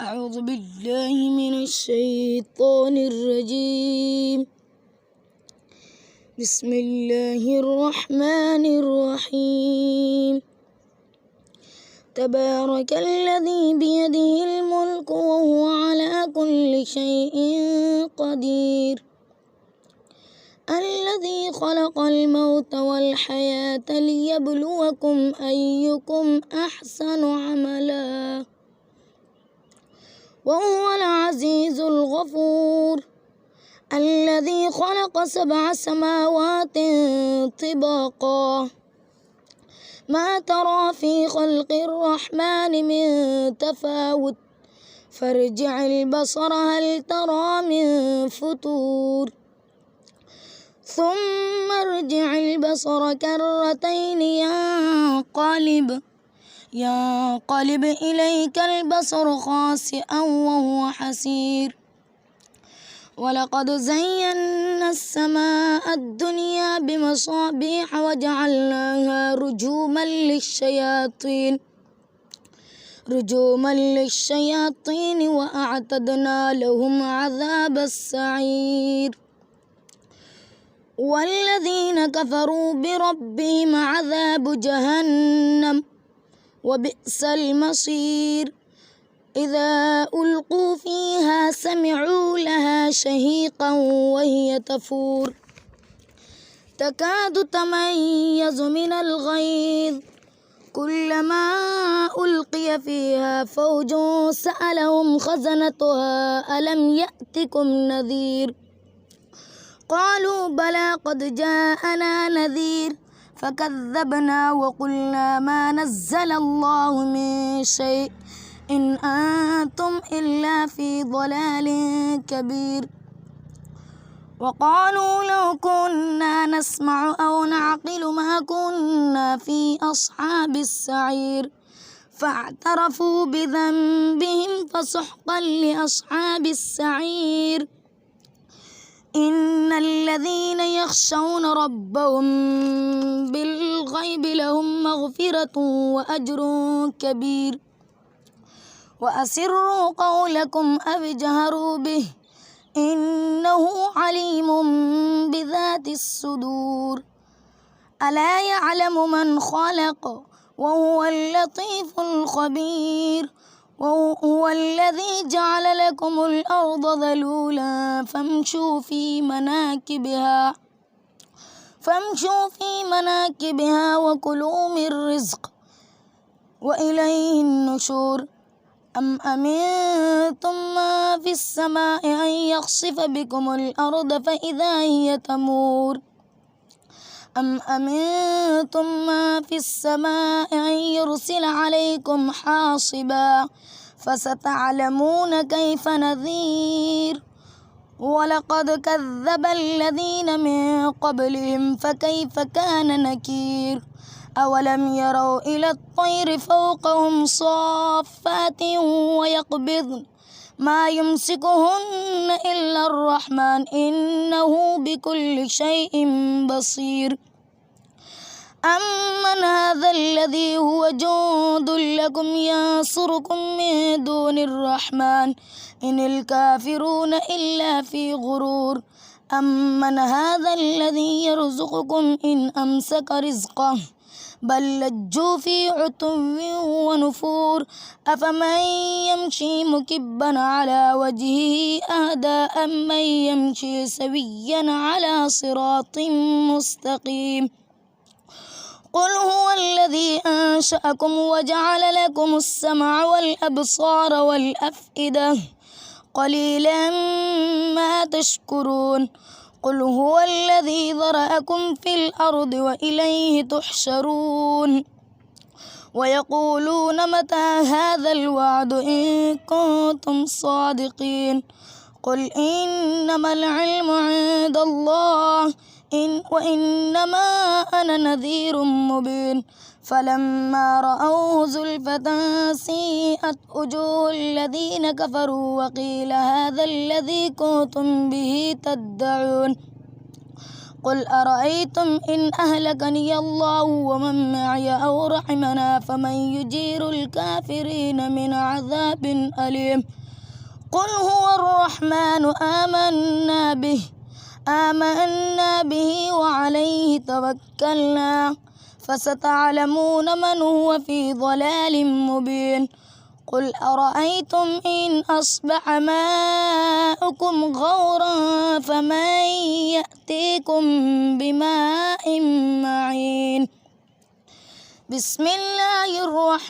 أعوذ بالله من الشيطان الرجيم. بسم الله الرحمن الرحيم. تبارك الذي بيده الملك وهو على كل شيء قدير. الذي خلق الموت والحياة ليبلوكم أيكم أحسن عملا وهو العزيز الغفور. الذي خلق 7 سماوات طباقا ما ترى في خلق الرحمن من تفاوت فارجع البصر هل ترى من فطور ثم ارجع البصر كرتين ينقلب إليك البصر خاسئا وهو حسير. ولقد زينا السماء الدنيا بمصابيح وجعلناها رجوما للشياطين وأعتدنا لهم عذاب السعير. والذين كفروا بربهم عذاب جهنم وبئس المصير. إذا ألقوا فيها سمعوا لها شهيقا وهي تفور تكاد تميز من الغيظ كلما ألقي فيها فوج سألهم خزنتها ألم يأتكم نذير قالوا بلى قد جاءنا نذير فكذبنا وقلنا ما نزل الله من شيء إن أنتم إلا في ضلال كبير. وقالوا لو كنا نسمع أو نعقل ما كنا في أصحاب السعير فاعترفوا بذنبهم فسحقا لأصحاب السعير. إن الذين يخشون ربهم بالغيب لهم مغفرة وأجر كبير. وأسروا قولكم أو اجهروا به إنه عليم بذات الصدور. ألا يعلم من خلق وهو اللطيف الخبير. وهو الذي جعل لكم الأرض ذلولا فامشوا في مناكبها وكلوا من رزق وإليه النشور. أم أمنتم ما في السماء أن يخسف بكم الأرض فإذا هي تمور أم أمنتم ما في السماء أن يرسل عليكم حاصبا فستعلمون كيف نذير. ولقد كذب الذين من قبلهم فكيف كان نكير. أولم يروا إلى الطير فوقهم صافات ويقبضن ما يمسكهن إلا الرحمن إنه بكل شيء بصير. أمن هذا الذي هو جند لكم ينصركم من دون الرحمن إن الكافرون إلا في غرور. أمن هذا الذي يرزقكم إن أمسك رزقه بل لجوا في عتو ونفور. أفمن يمشي مكبا على وجهه أهدى أمن يمشي سويا على صراط مستقيم. قل هو الذي أنشأكم وجعل لكم السمع والأبصار والأفئدة قليلا ما تشكرون. قل هو الذي ذرأكم في الأرض وإليه تحشرون. ويقولون متى هذا الوعد إن كنتم صادقين. قل إنما العلم عند الله وإنما أنا نذير مبين. فلما رأوه زلفة سيئت وجوه الذين كفروا وقيل هذا الذي كنتم به تدعون. قل أرأيتم إن أهلكني الله ومن معي أو رحمنا فمن يجير الكافرين من عذاب أليم قل هو الرحمن آمنا به وعليه توكلنا فستعلمون من هو في ضلال مبين قل أرأيتم إن أصبح ماؤكم غورا فمن يأتيكم بماء معين بسم الله الرحمن